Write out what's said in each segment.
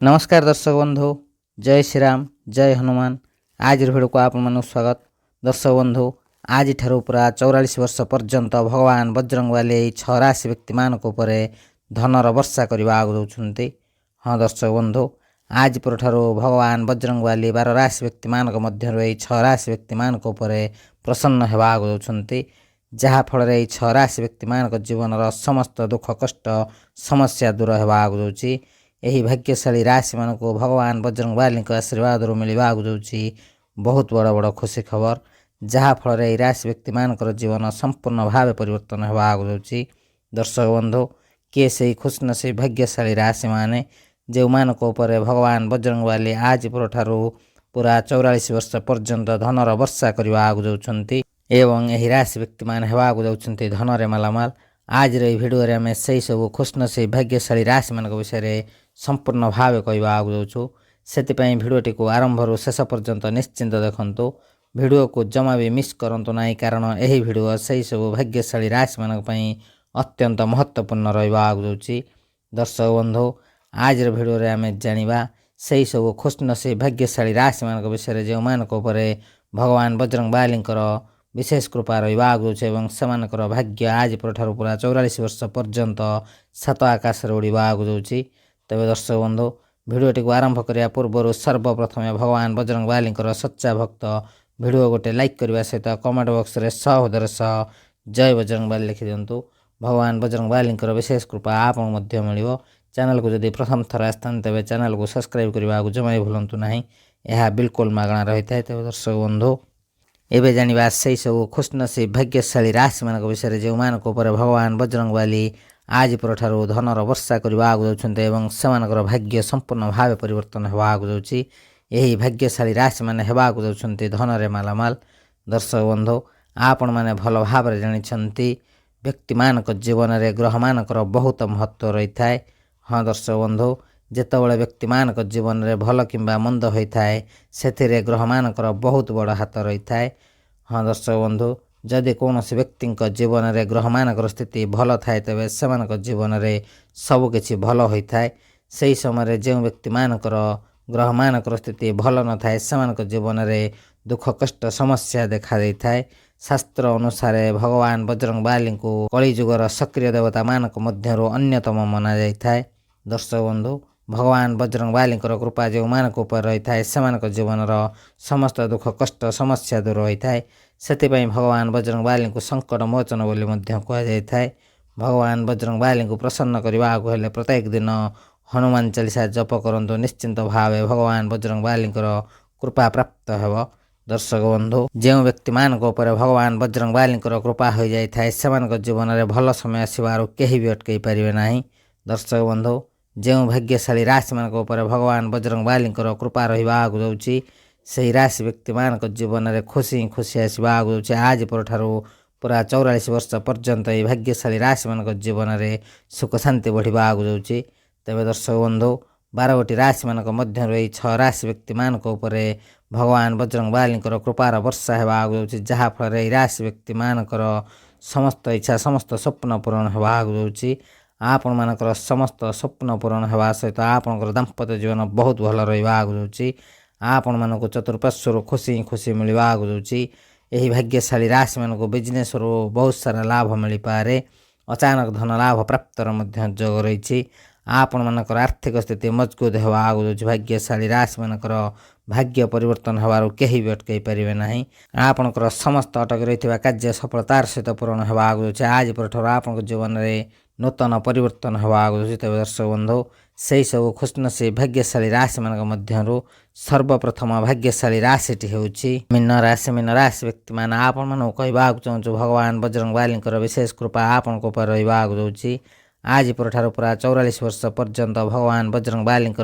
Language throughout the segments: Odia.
नमस्कार दर्शक बंधु, जय श्री राम, जय हनुमान। आज भिडियो को आप स्वागत। दर्शक बंधु, आज ठारू पूरा 44 वर्ष पर्यंत भगवान बजरंगबली 6 राशि व्यक्ति मान धनर वर्षा करने आगु दौरान। हाँ दर्शक बंधु, आज पर भगवान बजरंगबली 12 राशि व्यक्ति मान 6 राशि व्यक्ति मान प्रसन्न होगा आगु दौरान, जहाँफल 6 राशि व्यक्ति मान जीवन समस्त दुख कष्ट समस्या दूर होगा आगु दौर। यही भाग्यशाली राशि मान को भगवान बजरंगबली आशीर्वाद मिलवा आगु दौर। बहुत बड़ बड़ खुशी खबर, जहाँफल यही राशि व्यक्ति मान जीवन संपूर्ण भाव परिवर्तन होगा आगु दौर। दर्शक बंधु, किए से खुशनसीब भाग्यशाली राशि माने जो मान भगवान बजरंगबली आज पूरा 44 वर्ष पर्यंत धनर वर्षा करने आगु दौरान एवं यही राशि व्यक्ति मान आगु दौरान धनरे मालामाल। आज भिडियो आम से सब खुशनसीब भाग्यशाली राशि मान विषय संपूर्ण भाव कहवा आगु दौचु। से भिडियोटी को आरंभ शेष पर्यंत निश्चिंत देखंतु। भिडियो को जमा भी मिस करंतु नहीं, कारण यही भिडियो से सब भाग्यशाली राशि मान अत्यंत महत्वपूर्ण रहा आगु दौर। दर्शक बंधु, आज भिडियो आम जाना से सब खुशनसीब भाग्यशाली राशि मान विषय जो मान भगवान बजरंगबली विशेष कृपा रहा आगु दौर से भाग्य आज पर पूरा 44 वर्ष पर्यंत सात आकाश उड़ा आगु दौर। तेज दर्शक बंधु, भिडियोटी को आरंभ करने पूर्व सर्वप्रथम भगवान बजरंगबली सच्चा भक्त भिडियो गोटे लाइक करने सहित कमेंट बॉक्स रे सहोदर सह जय बजरंगबली लिखि दिंतु। भगवान बजरंगबली विशेष कृपा आप मिल। चैनल को जदि प्रथम थर आसता तेज चैनल को सब्सक्राइब करने को जमा भूलु ना, यह बिल्कुल मागणा रही है। तेज दर्शक बंधु, एवं जाना से सब खुशनसीब भाग्यशाली राशि मान विषय जो मान भगवान बजरंगबली आज पर धनर वर्षा करने आगु दौरान से भाग्य संपूर्ण भाव परिवर्तन होगा आगु दौर। यही भाग्यशाली राशि मैंने आगु दौरान धनरे मालामाल। दर्शक बंधु, आपण मैंने भल भाव जानी व्यक्ति मान जीवन में ग्रह मान बहुत महत्व रही है। हाँ दर्शक बंधु, जितेबाला व्यक्ति मान जीवन में भल कि मंद होता है से ग्रह मान बहुत बड़ हाथ रही है। हाँ दर्शक बंधु, जदि कौन व्यक्ति जीवन में ग्रह मान स्थिति भल थाए तेज से जीवन में सबकि भल होता है। से समय जो व्यक्ति मान ग्रह मान स्थिति भल न थाए से जीवन में दुख कष्ट समस्या देखा देता है। शास्त्र अनुसार भगवान बजरंगबली को कलिजुगर सक्रिय देवता मान मध्य अन्यतम मना जाता है। दर्शक बंधु, भगवान बजरंगबली कृपा जो मान रही है से जीवन समस्त दुख कष्ट समस्या दूर होता है। से भगवान बजरंगबली को संकट मोचन बोली कहुए। भगवान बजरंगबली को प्रसन्न करने हेले प्रत्येक दिन हनुमान चालीसा जप करंतु, निश्चिंत भाव भगवान बजरंगबली कृपा प्राप्त हो। दर्शक बंधु, जो व्यक्ति मान भगवान बजरंगबली कृपा हो जाए से जीवन में भल समय आसबार कहीं भी अटकई पारे ना। दर्शक बंधु, जो भाग्यशाली राशि मान भगवान बजरंगबली कृपा रहा आगु दौर से राशि व्यक्ति मान जीवन में खुशी खुशी आसवा आगु दौर। आज पर पूरा 44 वर्ष पर्यंत ये भाग्यशाली राशि मान जीवन में सुख शांति बढ़ा आगु दौर। तेज दर्शक बंधु, 12 गोटी राशि मान मध्य 6 राशि व्यक्ति मान भगवान बजरंगबली कृपार वर्षा होगा आगु दौर, जहाँफल राशि व्यक्ति मान समस्त इच्छा समस्त स्वप्न पूरण होगा आगु दौर। आपण मानकर समस्त स्वप्न पूरण होगा सहित आपणकर दाम्पत्य जीवन बहुत भल रहा आगु दौर। आपण मानक चतुर्पार्श्वर खुशी खुशी मिलवा आगु दौर। यही भाग्यशाली राशि मान बिजनेस बहुत सारा लाभ मिल पारे। अचानक धन लाभ प्राप्तर जोग रही। आपण मानकर आर्थिक स्थिति मजबूत होगा आगु दौर। भाग्यशाली राशि मानकर भाग्य परिवर्तन होबार कहीं भी अटकई पारे ना। आपणकर समस्त अटक रही कार्य सफलतार सहित पूरण होगा आगु दौर। आज पर आपण जीवन में नूतन परिवर्तन होगा आगु दौर। तेज दर्शक बंधु, से सब खुशनसीब भाग्यशाली राशि मान मध्य सर्वप्रथम भाग्यशाली राशिटी होउछि मीन राशि। मीन राशि व्यक्ति मान आपण मान कहवा चाहूँ भगवान बजरंगबली विशेष कृपा आपण रहा आगु दौर। आज पर पूरा 44 वर्ष पर्यंत भगवान बजरंगबली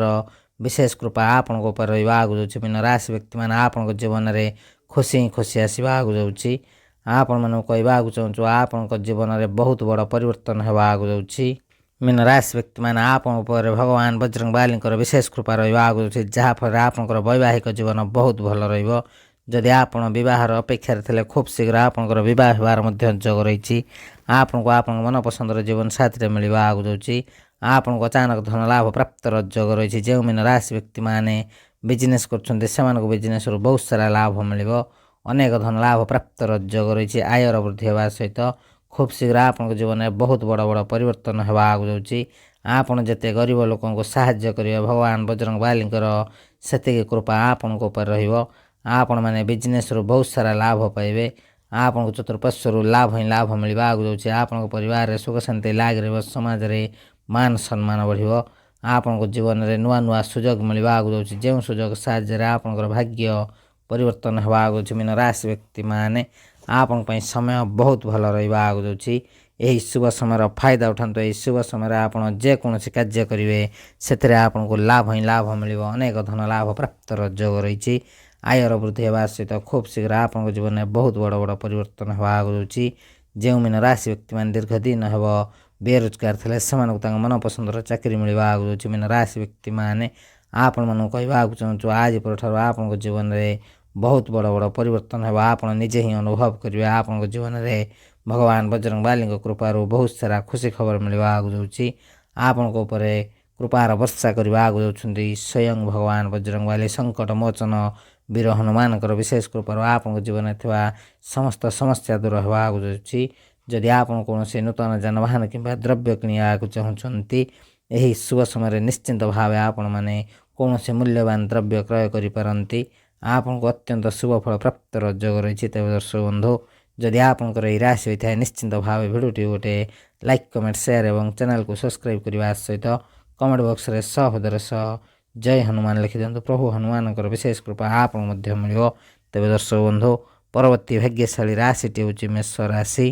विशेष कृपा आपण रहा आगु दौर। मीन राशि व्यक्ति मान आपण जीवन में खुशी खुशी आसवा आगु दौर। आपण मान कहवा चाहूँ आपण जीवन में बहुत बड़ परिवर्तन होगा आगु दौर। मीन राशि व्यक्ति मान आपण भगवान बजरंगबली विशेष कृपा रहा आगु दौर, जहाँफल आपंकर वैवाहिक जीवन बहुत भल रदि आप बहार अपेक्षा थे खूब शीघ्र आपंकर बह होबार जोग रही। आपन को आप मनपसंदर जीवन साथी मिलवा आगु दौर। ଆପଣଙ୍କୁ ଅଚାନକ ଧନ ଲାଭ ପ୍ରାପ୍ତର ଯୋଗ ରହିଛି। ଯେଉଁ ମୀନ ରାଶି ବ୍ୟକ୍ତିମାନେ ବିଜନେସ୍ କରୁଛନ୍ତି ସେମାନଙ୍କୁ ବିଜନେସ୍ରୁ ବହୁତ ସାରା ଲାଭ ମିଳିବ। ଅନେକ ଧନ ଲାଭ ପ୍ରାପ୍ତର ଯୋଗ ରହିଛି। ଆୟର ବୃଦ୍ଧି ହେବା ସହିତ ଖୁବ୍ ଶୀଘ୍ର ଆପଣଙ୍କ ଜୀବନରେ ବହୁତ ବଡ଼ ବଡ଼ ପରିବର୍ତ୍ତନ ହେବାକୁ ଯାଉଛି। ଆପଣ ଯେତେ ଗରିବ ଲୋକଙ୍କୁ ସାହାଯ୍ୟ କରିବେ ଭଗବାନ ବଜରଙ୍ଗ ବାଲିଙ୍କର ସେତିକି କୃପା ଆପଣଙ୍କ ଉପରେ ରହିବ। ଆପଣମାନେ ବିଜନେସ୍ରୁ ବହୁତ ସାରା ଲାଭ ପାଇବେ। ଆପଣଙ୍କୁ ଚତୁଃପାର୍ଶ୍ୱରୁ ଲାଭ ହିଁ ଲାଭ ମିଳିବାକୁ ଯାଉଛି। ଆପଣଙ୍କ ପରିବାରରେ ସୁଖ ଶାନ୍ତି ଲାଗି ରହିବ। ସମାଜରେ ମାନ ସମ୍ମାନ ବଢ଼ିବ। ଆପଣଙ୍କ ଜୀବନରେ ନୂଆ ନୂଆ ସୁଯୋଗ ମିଳିବାକୁ ଯାଉଛି। ଯେଉଁ ସୁଯୋଗ ସାହାଯ୍ୟରେ ଆପଣଙ୍କର ଭାଗ୍ୟ ପରିବର୍ତ୍ତନ ହେବାକୁ ଯାଉଛି। ମୀନ ରାଶି ବ୍ୟକ୍ତିମାନେ ଆପଣଙ୍କ ପାଇଁ ସମୟ ବହୁତ ଭଲ ରହିବାକୁ ଯାଉଛି। ଏହି ଶୁଭ ସମୟର ଫାଇଦା ଉଠାନ୍ତୁ। ଏହି ଶୁଭ ସମୟରେ ଆପଣ ଯେକୌଣସି କାର୍ଯ୍ୟ କରିବେ ସେଥିରେ ଆପଣଙ୍କୁ ଲାଭ ହିଁ ଲାଭ ମିଳିବ। ଅନେକ ଧନ ଲାଭ ପ୍ରାପ୍ତର ଯୋଗ ରହିଛି। ଆୟର ବୃଦ୍ଧି ହେବା ସହିତ ଖୁବ୍ ଶୀଘ୍ର ଆପଣଙ୍କ ଜୀବନରେ ବହୁତ ବଡ଼ ବଡ଼ ପରିବର୍ତ୍ତନ ହେବାକୁ ଯାଉଛି। ଯେଉଁ ମୀନ ରାଶି ବ୍ୟକ୍ତିମାନେ ଦୀର୍ଘ ଦିନ ହେବ ବେରୋଜଗାର ଥିଲେ ସେମାନଙ୍କୁ ତାଙ୍କ ମନପସନ୍ଦର ଚାକିରି ମିଳିବାକୁ ଯାଉଛି। ମୀନ ରାଶି ବ୍ୟକ୍ତିମାନେ ଆପଣମାନଙ୍କୁ କହିବାକୁ ଚାହୁଁଛୁ ଆଜି ପରଠାରୁ ଆପଣଙ୍କ ଜୀବନରେ ବହୁତ ବଡ଼ ବଡ଼ ପରିବର୍ତ୍ତନ ହେବ। ଆପଣ ନିଜେ ହିଁ ଅନୁଭବ କରିବେ। ଆପଣଙ୍କ ଜୀବନରେ ଭଗବାନ ବଜରଙ୍ଗ ବାଲିଙ୍କ କୃପାରୁ ବହୁତ ସାରା ଖୁସି ଖବର ମିଳିବାକୁ ଯାଉଛି। ଆପଣଙ୍କ ଉପରେ କୃପାର ବର୍ଷା କରିବାକୁ ଯାଉଛନ୍ତି ସ୍ୱୟଂ ଭଗବାନ ବଜରଙ୍ଗ ବାଲି। ସଙ୍କଟ ମୋଚନ ବୀର ହନୁମାନଙ୍କର ବିଶେଷ କୃପାରୁ ଆପଣଙ୍କ ଜୀବନରେ ଥିବା ସମସ୍ତ ସମସ୍ୟା ଦୂର ହେବାକୁ ଯାଉଛି। ଯଦି ଆପଣ କୌଣସି ନୂତନ ଯାନବାହନ କିମ୍ବା ଦ୍ରବ୍ୟ କିଣିବାକୁ ଚାହୁଁଛନ୍ତି ଏହି ଶୁଭ ସମୟରେ ନିଶ୍ଚିନ୍ତ ଭାବେ ଆପଣମାନେ କୌଣସି ମୂଲ୍ୟବାନ ଦ୍ରବ୍ୟ କ୍ରୟ କରିପାରନ୍ତି। ଆପଣଙ୍କୁ ଅତ୍ୟନ୍ତ ଶୁଭ ଫଳ ପ୍ରାପ୍ତର ଯୋଗ ରହିଛି। ତେବେ ଦର୍ଶକ ବନ୍ଧୁ ଯଦି ଆପଣଙ୍କର ଏହି ରାଶି ହୋଇଥାଏ ନିଶ୍ଚିନ୍ତ ଭାବେ ଭିଡ଼ିଓଟି ଗୋଟେ ଲାଇକ୍ କମେଣ୍ଟ ସେୟାର ଏବଂ ଚ୍ୟାନେଲକୁ ସବସ୍କ୍ରାଇବ୍ କରିବା ସହିତ କମେଣ୍ଟ ବକ୍ସରେ ସହୋଦର ସହ ଜୟ ହନୁମାନ ଲେଖିଦିଅନ୍ତୁ। ପ୍ରଭୁ ହନୁମାନଙ୍କର ବିଶେଷ କୃପା ଆପଣଙ୍କୁ ମଧ୍ୟ ମିଳିବ। ତେବେ ଦର୍ଶକ ବନ୍ଧୁ ପରବର୍ତ୍ତୀ ଭାଗ୍ୟଶାଳୀ ରାଶିଟି ହେଉଛି ମେଷ ରାଶି।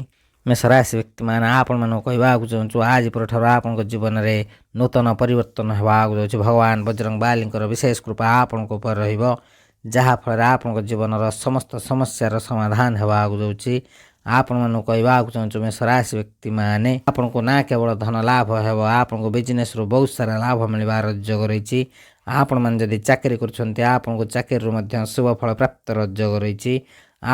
ମେଷ ରାଶି ବ୍ୟକ୍ତିମାନେ ଆପଣମାନଙ୍କୁ କହିବାକୁ ଚାହୁଁଛୁ ଆଜି ପରଠାରୁ ଆପଣଙ୍କ ଜୀବନରେ ନୂତନ ପରିବର୍ତ୍ତନ ହେବାକୁ ଯାଉଛି। ଭଗବାନ ବଜରଙ୍ଗ ବାଲିଙ୍କର ବିଶେଷ କୃପା ଆପଣଙ୍କ ଉପରେ ରହିବ। ଯାହାଫଳରେ ଆପଣଙ୍କ ଜୀବନର ସମସ୍ତ ସମସ୍ୟାର ସମାଧାନ ହେବାକୁ ଯାଉଛି। ଆପଣମାନଙ୍କୁ କହିବାକୁ ଚାହୁଁଛୁ ମେଷ ରାଶି ବ୍ୟକ୍ତିମାନେ ଆପଣଙ୍କୁ ନା କେବଳ ଧନ ଲାଭ ହେବ ଆପଣଙ୍କୁ ବିଜନେସ୍ରୁ ବହୁତ ସାରା ଲାଭ ମିଳିବାର ଯୋଗ ରହିଛି। ଆପଣମାନେ ଯଦି ଚାକିରି କରୁଛନ୍ତି ଆପଣଙ୍କୁ ଚାକିରିରୁ ମଧ୍ୟ ଶୁଭ ଫଳ ପ୍ରାପ୍ତର ଯୋଗ ରହିଛି।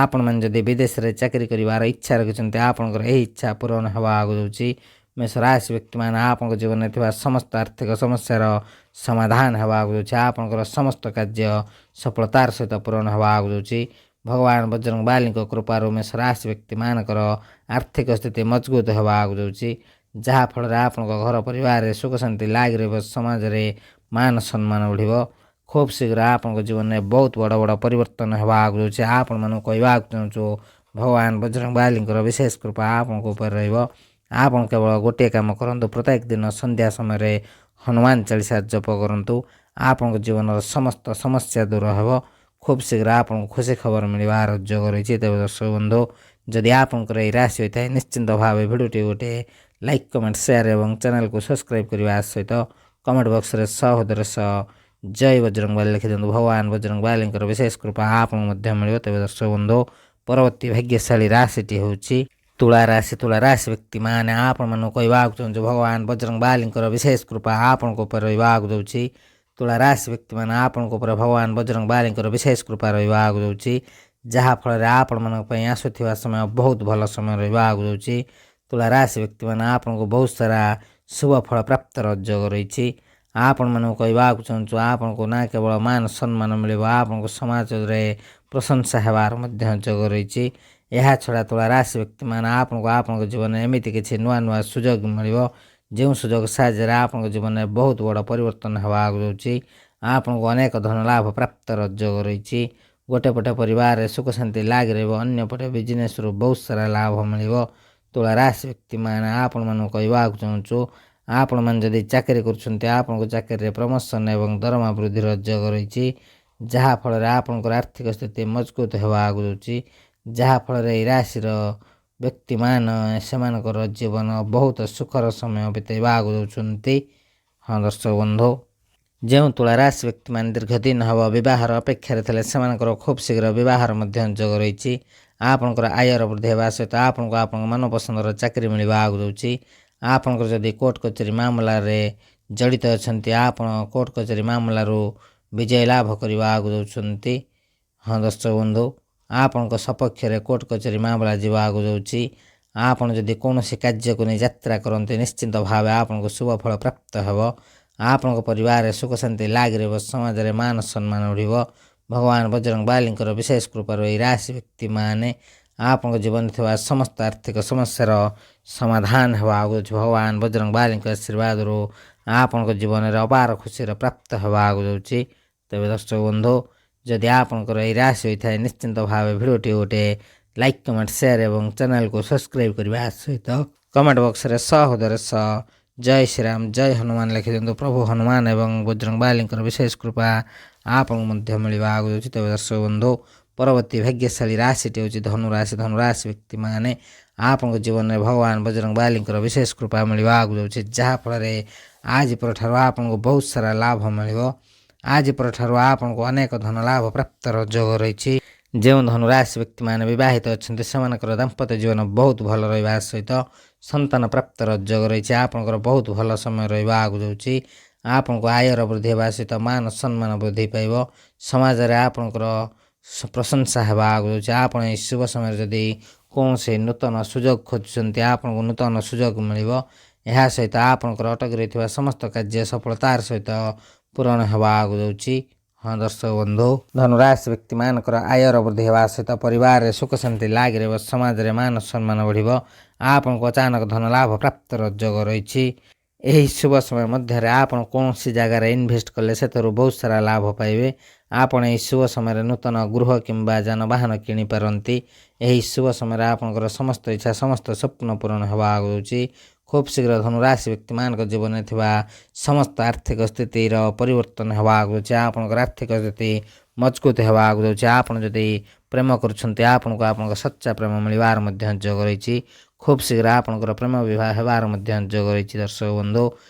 ଆପଣମାନେ ଯଦି ବିଦେଶରେ ଚାକିରି କରିବାର ଇଚ୍ଛା ରଖିଛନ୍ତି ଆପଣଙ୍କର ଏହି ଇଚ୍ଛା ପୂରଣ ହେବାକୁ ଯାଉଛି। ମେଷ ରାଶି ବ୍ୟକ୍ତିମାନେ ଆପଣଙ୍କ ଜୀବନରେ ଥିବା ସମସ୍ତ ଆର୍ଥିକ ସମସ୍ୟାର ସମାଧାନ ହେବାକୁ ଯାଉଛି। ଆପଣଙ୍କର ସମସ୍ତ କାର୍ଯ୍ୟ ସଫଳତାର ସହିତ ପୂରଣ ହେବାକୁ ଯାଉଛି। ଭଗବାନ ବଜରଙ୍ଗ ବାଲିଙ୍କ କୃପାରୁ ମେଷ ରାଶି ବ୍ୟକ୍ତିମାନଙ୍କର ଆର୍ଥିକ ସ୍ଥିତି ମଜବୁତ ହେବାକୁ ଯାଉଛି। ଯାହାଫଳରେ ଆପଣଙ୍କ ଘର ପରିବାରରେ ସୁଖ ଶାନ୍ତି ଲାଗି ରହିବ। ସମାଜରେ ମାନ ସମ୍ମାନ ବଢ଼ିବ। ଖୁବ୍ ଶୀଘ୍ର ଆପଣଙ୍କ ଜୀବନରେ ବହୁତ ବଡ଼ ବଡ଼ ପରିବର୍ତ୍ତନ ହେବାକୁ ଯାଉଛି। ଆପଣମାନଙ୍କୁ କହିବାକୁ ଚାହୁଁଛୁ ଭଗବାନ ବଜରଙ୍ଗ ବାଲିଙ୍କର ବିଶେଷ କୃପା ଆପଣଙ୍କ ଉପରେ ରହିବ। ଆପଣ କେବଳ ଗୋଟିଏ କାମ କରନ୍ତୁ ପ୍ରତ୍ୟେକ ଦିନ ସନ୍ଧ୍ୟା ସମୟରେ ହନୁମାନ ଚାଳିଶା ଜପ କରନ୍ତୁ। ଆପଣଙ୍କ ଜୀବନର ସମସ୍ତ ସମସ୍ୟା ଦୂର ହେବ। ଖୁବ୍ ଶୀଘ୍ର ଆପଣଙ୍କୁ ଖୁସି ଖବର ମିଳିବାର ଯୋଗ ରହିଛି। ତେବେ ଦର୍ଶକ ବନ୍ଧୁ ଯଦି ଆପଣଙ୍କର ଏହି ରାଶି ହୋଇଥାଏ ନିଶ୍ଚିନ୍ତ ଭାବେ ଭିଡ଼ିଓଟି ଗୋଟେ ଲାଇକ୍ କମେଣ୍ଟ ସେୟାର ଏବଂ ଚ୍ୟାନେଲକୁ ସବସ୍କ୍ରାଇବ୍ କରିବା ସହିତ କମେଣ୍ଟ ବକ୍ସରେ ସହୋଦର ସହ ଜୟ ବଜରଙ୍ଗ ବାଲି ଲେଖିଦିଅନ୍ତୁ। ଭଗବାନ ବଜରଙ୍ଗ ବାଲିଙ୍କର ବିଶେଷ କୃପା ଆପଣଙ୍କୁ ମଧ୍ୟ ମିଳିବ। ତେବେ ଦର୍ଶକ ବନ୍ଧୁ ପରବର୍ତ୍ତୀ ଭାଗ୍ୟଶାଳୀ ରାଶିଟି ହେଉଛି ତୁଳା ରାଶି। ତୁଳା ରାଶି ବ୍ୟକ୍ତିମାନେ ଆପଣମାନଙ୍କୁ କହିବାକୁ ଚାହୁଁଛୁ ଭଗବାନ ବଜରଙ୍ଗ ବାଲିଙ୍କର ବିଶେଷ କୃପା ଆପଣଙ୍କ ଉପରେ ରହିବାକୁ ଯାଉଛି। ତୁଳା ରାଶି ବ୍ୟକ୍ତିମାନେ ଆପଣଙ୍କ ଉପରେ ଭଗବାନ ବଜରଙ୍ଗ ବାଲିଙ୍କର ବିଶେଷ କୃପା ରହିବାକୁ ଯାଉଛି। ଯାହାଫଳରେ ଆପଣମାନଙ୍କ ପାଇଁ ଆସୁଥିବା ସମୟ ବହୁତ ଭଲ ସମୟ ରହିବାକୁ ଯାଉଛି। ତୁଳା ରାଶି ବ୍ୟକ୍ତିମାନେ ଆପଣଙ୍କୁ ବହୁତ ସାରା ଶୁଭ ଫଳ ପ୍ରାପ୍ତର ଯୋଗ ରହିଛି। ଆପଣମାନଙ୍କୁ କହିବାକୁ ଚାହୁଁଛୁ ଆପଣଙ୍କୁ ନା କେବଳ ମାନ ସମ୍ମାନ ମିଳିବ ଆପଣଙ୍କ ସମାଜରେ ପ୍ରଶଂସା ହେବାର ମଧ୍ୟ ଯୋଗ ରହିଛି। ଏହା ଛଡ଼ା ତୁଳା ରାଶି ବ୍ୟକ୍ତିମାନେ ଆପଣଙ୍କୁ ଆପଣଙ୍କ ଜୀବନରେ ଏମିତି କିଛି ନୂଆ ନୂଆ ସୁଯୋଗ ମିଳିବ ଯେଉଁ ସୁଯୋଗ ସାହାଯ୍ୟରେ ଆପଣଙ୍କ ଜୀବନରେ ବହୁତ ବଡ଼ ପରିବର୍ତ୍ତନ ହେବାକୁ ଯାଉଛି। ଆପଣଙ୍କୁ ଅନେକ ଧନ ଲାଭ ପ୍ରାପ୍ତର ଯୋଗ ରହିଛି। ଗୋଟେ ପଟେ ପରିବାରରେ ସୁଖ ଶାନ୍ତି ଲାଗି ରହିବ ଅନ୍ୟ ପଟେ ବିଜନେସ୍ରୁ ବହୁତ ସାରା ଲାଭ ମିଳିବ। ତୁଳା ରାଶି ବ୍ୟକ୍ତିମାନେ ଆପଣମାନଙ୍କୁ କହିବାକୁ ଚାହୁଁଛୁ ଆପଣମାନେ ଯଦି ଚାକିରି କରୁଛନ୍ତି ଆପଣଙ୍କ ଚାକିରିରେ ପ୍ରମୋସନ୍ ଏବଂ ଦରମା ବୃଦ୍ଧିର ଯୋଗ ରହିଛି। ଯାହାଫଳରେ ଆପଣଙ୍କର ଆର୍ଥିକ ସ୍ଥିତି ମଜବୁତ ହେବାକୁ ଯାଉଛି। ଯାହାଫଳରେ ଏହି ରାଶିର ବ୍ୟକ୍ତିମାନେ ସେମାନଙ୍କର ଜୀବନ ବହୁତ ସୁଖର ସମୟ ବିତାଇବାକୁ ଯାଉଛନ୍ତି। ହଁ ଦର୍ଶକ ବନ୍ଧୁ ଯେଉଁ ତୁଳା ରାଶି ବ୍ୟକ୍ତିମାନେ ଦୀର୍ଘ ଦିନ ହେବ ବିବାହର ଅପେକ୍ଷାରେ ଥିଲେ ସେମାନଙ୍କର ଖୁବ୍ ଶୀଘ୍ର ବିବାହର ମଧ୍ୟ ଯୋଗ ରହିଛି। ଆପଣଙ୍କର ଆୟର ବୃଦ୍ଧି ହେବା ସହିତ ଆପଣଙ୍କୁ ଆପଣଙ୍କ ମନପସନ୍ଦର ଚାକିରି ମିଳିବାକୁ ଯାଉଛି। ଆପଣଙ୍କର ଯଦି କୋର୍ଟ କଚେରୀ ମାମଲାରେ ଜଡ଼ିତ ଅଛନ୍ତି ଆପଣ କୋର୍ଟ କଚେରୀ ମାମଲାରୁ ବିଜୟ ଲାଭ କରିବାକୁ ଯାଉଛନ୍ତି। ହଁ ଦର୍ଶକ ବନ୍ଧୁ ଆପଣଙ୍କ ସପକ୍ଷରେ କୋର୍ଟ କଚେରୀ ମାମଲା ଯିବାକୁ ଯାଉଛି। ଆପଣ ଯଦି କୌଣସି କାର୍ଯ୍ୟକୁ ନେଇ ଯାତ୍ରା କରନ୍ତି ନିଶ୍ଚିନ୍ତ ଭାବେ ଆପଣଙ୍କୁ ଶୁଭ ଫଳ ପ୍ରାପ୍ତ ହେବ। ଆପଣଙ୍କ ପରିବାରରେ ସୁଖ ଶାନ୍ତି ଲାଗି ରହିବ, ସମାଜରେ ମାନ ସମ୍ମାନ ବଢ଼ିବ। ଭଗବାନ ବଜରଙ୍ଗ ବାଲିଙ୍କର ବିଶେଷ କୃପାରୁ ଏହି ରାଶି ବ୍ୟକ୍ତିମାନେ ଆପଣଙ୍କ ଜୀବନରେ ଥିବା ସମସ୍ତ ଆର୍ଥିକ ସମସ୍ୟାର ସମାଧାନ ହେବା ଆଗୁଛି। ଭଗବାନ ବଜରଙ୍ଗ ବାଲିଙ୍କ ଆଶୀର୍ବାଦରୁ ଆପଣଙ୍କ ଜୀବନରେ ଅପାର ଖୁସିର ପ୍ରାପ୍ତ ହେବା ଆଗୁଛି। ତେବେ ଦର୍ଶକ ବନ୍ଧୁ, ଯଦି ଆପଣଙ୍କର ଏହି ରାଶି ହୋଇଥାଏ ନିଶ୍ଚିନ୍ତ ଭାବେ ଭିଡ଼ିଓଟି ଗୋଟେ ଲାଇକ୍, କମେଣ୍ଟ, ସେୟାର ଏବଂ ଚ୍ୟାନେଲକୁ ସବସ୍କ୍ରାଇବ୍ କରିବା ସହିତ କମେଣ୍ଟ ବକ୍ସରେ ହୃଦୟରେ ଜୟ ଶ୍ରୀରାମ, ଜୟ ହନୁମାନ ଲେଖିଦିଅନ୍ତୁ। ପ୍ରଭୁ ହନୁମାନ ଏବଂ ବଜରଙ୍ଗ ବାଲିଙ୍କର ବିଶେଷ କୃପା ଆପଣଙ୍କୁ ମଧ୍ୟ ମିଳିବା ଆଗୁଛି। ତେବେ ଦର୍ଶକ ବନ୍ଧୁ, ପରବର୍ତ୍ତୀ ଭାଗ୍ୟଶାଳୀ ରାଶିଟି ହେଉଛି ଧନୁରାଶି। ଧନୁରାଶି ବ୍ୟକ୍ତିମାନେ ଆପଣଙ୍କ ଜୀବନରେ ଭଗବାନ ବଜରଙ୍ଗ ବାଲିଙ୍କର ବିଶେଷ କୃପା ମିଳିବା ଆଗୁଛି, ଯାହାଫଳରେ ଆଜି ପରଠାରୁ ଆପଣଙ୍କୁ ବହୁତ ସାରା ଲାଭ ମିଳିବ। ଆଜି ପରଠାରୁ ଆପଣଙ୍କୁ ଅନେକ ଧନ ଲାଭ ପ୍ରାପ୍ତର ଯୋଗ ରହିଛି। ଯେଉଁ ଧନୁରାଶି ବ୍ୟକ୍ତିମାନେ ବିବାହିତ ଅଛନ୍ତି ସେମାନଙ୍କର ଦାମ୍ପତ୍ୟ ଜୀବନ ବହୁତ ଭଲ ରହିବା ସହିତ ସନ୍ତାନ ପ୍ରାପ୍ତର ଯୋଗ ରହିଛି। ଆପଣଙ୍କର ବହୁତ ଭଲ ସମୟ ରହିବା ଆଗୁଯାଉଛି। ଆପଣଙ୍କୁ ଆୟର ବୃଦ୍ଧି ହେବା ସହିତ ମାନ ସମ୍ମାନ ବୃଦ୍ଧି ପାଇବ। ସମାଜରେ ଆପଣଙ୍କର ପ୍ରଶଂସା ହେବା ଆଗୁଯାଉଛି। ଆପଣ ଏହି ଶୁଭ ସମୟରେ ଯଦି କୌଣସି ନୂତନ ସୁଯୋଗ ଖୋଜୁଛନ୍ତି ଆପଣଙ୍କୁ ନୂତନ ସୁଯୋଗ ମିଳିବ। ଏହା ସହିତ ଆପଣଙ୍କର ଅଟକି ରହିଥିବା ସମସ୍ତ କାର୍ଯ୍ୟ ସଫଳତାର ସହିତ ପୂରଣ ହେବା ଆଗୁଯାଉଛି। ହଁ ଦର୍ଶକ ବନ୍ଧୁ, ଧନୁରାଶି ବ୍ୟକ୍ତିମାନଙ୍କର ଆୟର ବୃଦ୍ଧି ହେବା ସହିତ ପରିବାରରେ ସୁଖ ଶାନ୍ତି ଲାଗି ରହିବ, ସମାଜରେ ମାନ ସମ୍ମାନ ବଢ଼ିବ। ଆପଣଙ୍କୁ ଅଚାନକ ଧନ ଲାଭ ପ୍ରାପ୍ତର ଯୋଗ ରହିଛି। ଏହି ଶୁଭ ସମୟ ମଧ୍ୟରେ ଆପଣ କୌଣସି ଜାଗାରେ ଇନଭେଷ୍ଟ କଲେ ସେଥିରୁ ବହୁତ ସାରା ଲାଭ ପାଇବେ। ଆପଣ ଏହି ଶୁଭ ସମୟରେ ନୂତନ ଗୃହ କିମ୍ବା ଯାନବାହନ କିଣିପାରନ୍ତି। ଏହି ଶୁଭ ସମୟରେ ଆପଣଙ୍କର ସମସ୍ତ ଇଚ୍ଛା ସମସ୍ତ ସ୍ୱପ୍ନ ପୂରଣ ହେବା ଆଗୁଛି। ଖୁବ୍ ଶୀଘ୍ର ଧନୁରାଶି ବ୍ୟକ୍ତିମାନଙ୍କ ଜୀବନରେ ଥିବା ସମସ୍ତ ଆର୍ଥିକ ସ୍ଥିତିର ପରିବର୍ତ୍ତନ ହେବା ଆଗୁଛି। ଆପଣଙ୍କର ଆର୍ଥିକ ସ୍ଥିତି ମଜବୁତ ହେବା ଆଗୁଛି। ଆପଣ ଯଦି ପ୍ରେମ କରୁଛନ୍ତି ଆପଣଙ୍କୁ ଆପଣଙ୍କ ସଚ୍ଚା ପ୍ରେମ ମିଳିବାର ମଧ୍ୟ ଯୋଗ ରହିଛି। ଖୁବ୍ ଶୀଘ୍ର ଆପଣଙ୍କର ପ୍ରେମ ବିବାହ ହେବାର ମଧ୍ୟ ଯୋଗ ରହିଛି। ଦର୍ଶକ ବନ୍ଧୁ,